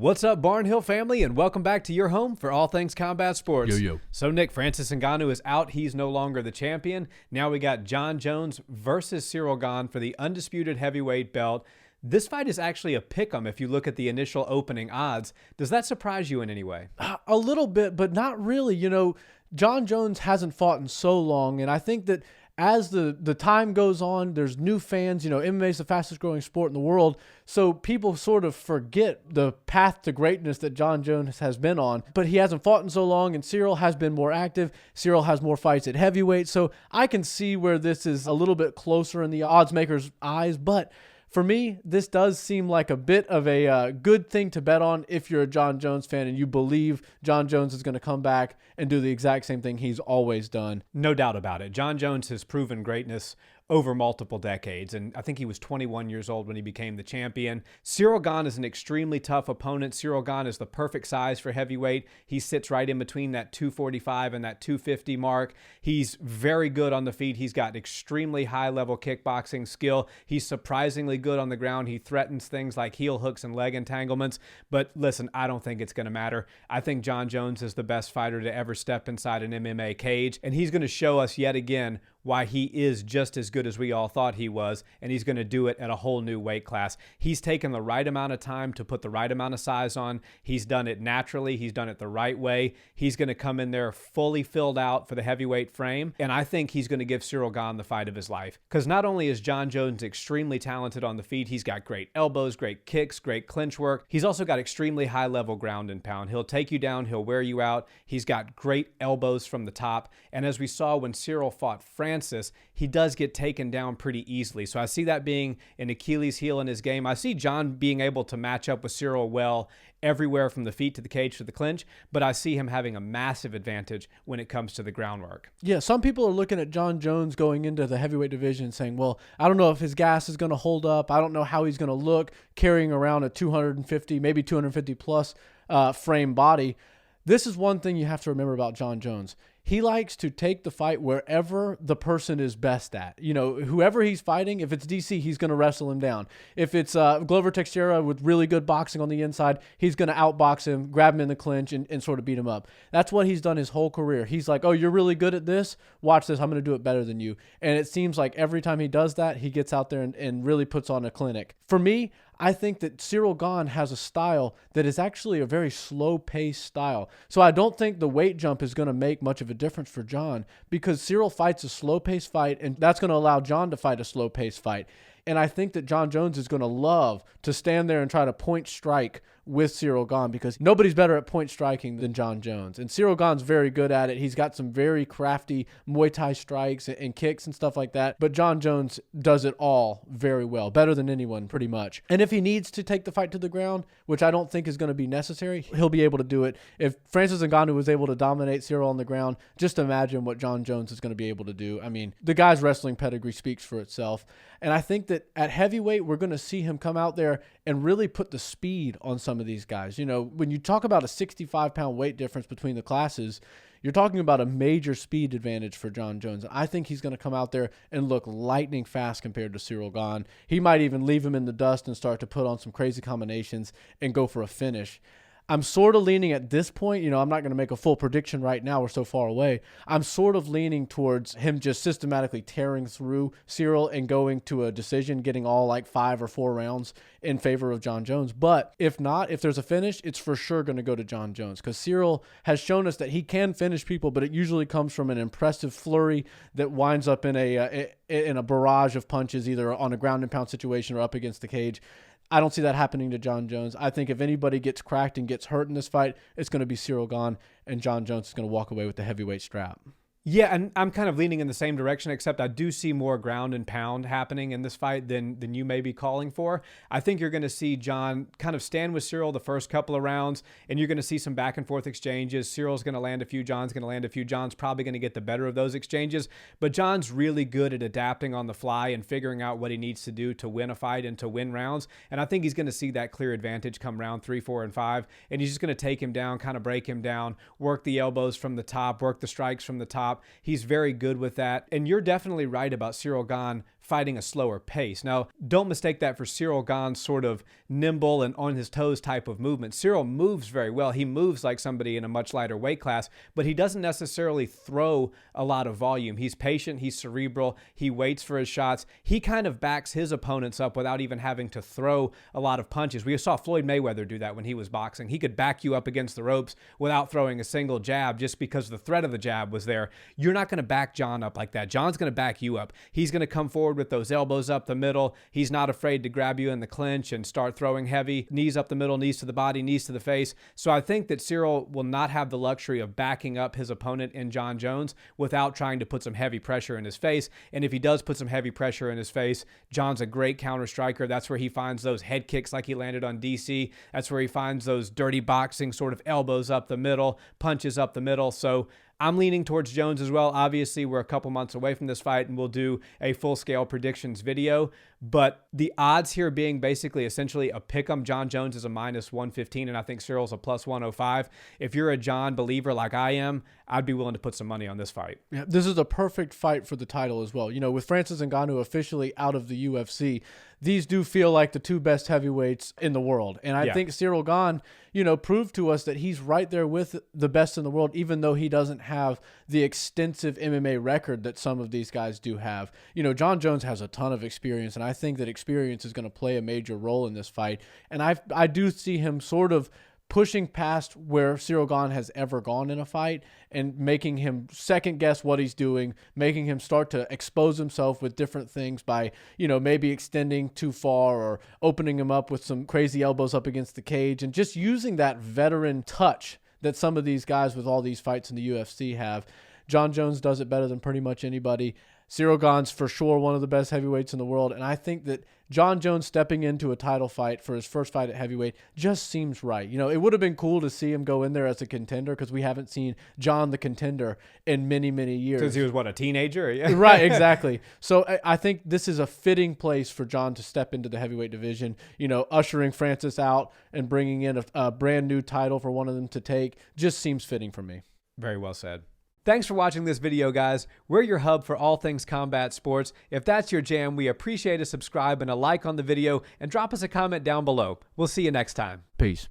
What's up, Barnhill family, and welcome back to your home for all things combat sports. Yo. So, Nick, Francis Ngannou is out. He's no longer the champion. Now we got Jon Jones versus Ciryl Gane for the undisputed heavyweight belt. This fight is actually a pick'em if you look at the initial opening odds. Does that surprise you in any way? A little bit, but not really. You know, Jon Jones hasn't fought in so long, and I think that as the time goes on, there's new fans. You know, MMA is the fastest growing sport in the world, so people sort of forget the path to greatness that Jon Jones has been on. But he hasn't fought in so long, and Ciryl has been more active. Ciryl has more fights at heavyweight, so I can see where this is a little bit closer in the odds makers' eyes, but for me, this does seem like a bit of a good thing to bet on if you're a Jon Jones fan and you believe Jon Jones is going to come back and do the exact same thing he's always done. No doubt about it. Jon Jones has proven greatness over multiple decades, and I think he was 21 years old when he became the champion. Ciryl Gane is an extremely tough opponent. Ciryl Gane is the perfect size for heavyweight. He sits right in between that 245 and that 250 mark. He's very good on the feet. He's got extremely high-level kickboxing skill. He's surprisingly good on the ground. He threatens things like heel hooks and leg entanglements. But listen, I don't think it's going to matter. I think Jon Jones is the best fighter to ever step inside an MMA cage, and he's going to show us yet again why he is just as good as we all thought he was, and he's going to do it at a whole new weight class. He's taken the right amount of time to put the right amount of size on. He's done it naturally. He's done it the right way. He's going to come in there fully filled out for the heavyweight frame, and I think he's going to give Ciryl Gane the fight of his life. Because not only is Jon Jones extremely talented on the feet, he's got great elbows, great kicks, great clinch work. He's also got extremely high-level ground and pound. He'll take you down. He'll wear you out. He's got great elbows from the top, and as we saw when Ciryl fought Francis, he does get taken down pretty easily. So I see that being an Achilles heel in his game. I see Jon being able to match up with Ciryl well everywhere from the feet to the cage to the clinch, but I see him having a massive advantage when it comes to the groundwork. Yeah, some people are looking at Jon Jones going into the heavyweight division saying, well, I don't know if his gas is going to hold up. I don't know how he's going to look carrying around a 250, maybe 250 plus frame body. This is one thing you have to remember about Jon Jones. He likes to take the fight wherever the person is best at. You know, whoever he's fighting, if it's DC, he's going to wrestle him down. If it's Glover Teixeira with really good boxing on the inside, he's going to outbox him, grab him in the clinch, and sort of beat him up. That's what he's done his whole career. He's like, oh, you're really good at this? Watch this. I'm going to do it better than you. And it seems like every time he does that, he gets out there and really puts on a clinic. For me, I think that Ciryl Gane has a style that is actually a very slow-paced style. So I don't think the weight jump is going to make much of a difference for Jon because Ciryl fights a slow-paced fight, and that's going to allow Jon to fight a slow-paced fight. And I think that Jon Jones is going to love to stand there and try to point strike with Ciryl Gane because nobody's better at point striking than Jon Jones. And Ciryl Gane's very good at it. He's got some very crafty Muay Thai strikes and kicks and stuff like that. But Jon Jones does it all very well, better than anyone pretty much. And if he needs to take the fight to the ground, which I don't think is going to be necessary, he'll be able to do it. If Francis Ngannou was able to dominate Ciryl on the ground, just imagine what Jon Jones is going to be able to do. I mean, the guy's wrestling pedigree speaks for itself. And I think that at heavyweight, we're going to see him come out there and really put the speed on some of these guys. You know, when you talk about a 65-pound weight difference between the classes, you're talking about a major speed advantage for Jon Jones. I think he's going to come out there and look lightning fast compared to Ciryl Gane. He might even leave him in the dust and start to put on some crazy combinations and go for a finish. I'm sort of leaning at this point, you know, I'm not going to make a full prediction right now. We're so far away. I'm sort of leaning towards him just systematically tearing through Ciryl and going to a decision, getting all like 5 or 4 rounds in favor of Jon Jones. But if not, if there's a finish, it's for sure going to go to Jon Jones because Ciryl has shown us that he can finish people, but it usually comes from an impressive flurry that winds up in a barrage of punches, either on a ground and pound situation or up against the cage. I don't see that happening to Jon Jones. I think if anybody gets cracked and gets hurt in this fight, it's going to be Ciryl Gane, and Jon Jones is going to walk away with the heavyweight strap. Yeah, and I'm kind of leaning in the same direction, except I do see more ground and pound happening in this fight than you may be calling for. I think you're going to see Jon kind of stand with Ciryl the first couple of rounds, and you're going to see some back and forth exchanges. Cyryl's going to land a few, Jon's going to land a few. Jon's probably going to get the better of those exchanges, but Jon's really good at adapting on the fly and figuring out what he needs to do to win a fight and to win rounds, and I think he's going to see that clear advantage come round 3, 4, and 5, and he's just going to take him down, kind of break him down, work the elbows from the top, work the strikes from the top. He's very good with that. And you're definitely right about Ciryl Gane fighting a slower pace. Now, don't mistake that for Ciryl Gane's sort of nimble and on his toes type of movement. Ciryl moves very well. He moves like somebody in a much lighter weight class, but he doesn't necessarily throw a lot of volume. He's patient, he's cerebral, he waits for his shots. He kind of backs his opponents up without even having to throw a lot of punches. We saw Floyd Mayweather do that when he was boxing. He could back you up against the ropes without throwing a single jab just because the threat of the jab was there. You're not going to back Jon up like that. Jon's going to back you up. He's going to come forward with those elbows up the middle. He's not afraid to grab you in the clinch and start throwing heavy. Knees up the middle, knees to the body, knees to the face. So I think that Ciryl will not have the luxury of backing up his opponent in Jon Jones without trying to put some heavy pressure in his face. And if he does put some heavy pressure in his face, Jon's a great counter striker. That's where he finds those head kicks like he landed on DC. That's where he finds those dirty boxing sort of elbows up the middle, punches up the middle. So I'm leaning towards Jones as well. Obviously, we're a couple months away from this fight, and we'll do a full-scale predictions video. But the odds here being basically essentially a pick'em. Jon Jones is a -115, and I think Cyryl's a +105. If you're a Jon believer like I am, I'd be willing to put some money on this fight. Yeah, this is a perfect fight for the title as well. You know, with Francis Ngannou officially out of the UFC, these do feel like the two best heavyweights in the world. And I think Ciryl Gane, you know, proved to us that he's right there with the best in the world, even though he doesn't have the extensive MMA record that some of these guys do have. You know, Jon Jones has a ton of experience, and I think that experience is going to play a major role in this fight. And I do see him sort of pushing past where Ciryl Gane has ever gone in a fight and making him second guess what he's doing, making him start to expose himself with different things by, you know, maybe extending too far or opening him up with some crazy elbows up against the cage, and just using that veteran touch that some of these guys with all these fights in the UFC have. Jon Jones does it better than pretty much anybody. Ciryl Gane's for sure one of the best heavyweights in the world, and I think that Jon Jones stepping into a title fight for his first fight at heavyweight just seems right. You know, it would have been cool to see him go in there as a contender because we haven't seen Jon the Contender in many, many years. Because he was, what, a teenager? Yeah. Right, exactly. So I think this is a fitting place for Jon to step into the heavyweight division, you know, ushering Francis out and bringing in a brand new title for one of them to take just seems fitting for me. Very well said. Thanks for watching this video, guys. We're your hub for all things combat sports. If that's your jam, we appreciate a subscribe and a like on the video, and drop us a comment down below. We'll see you next time. Peace.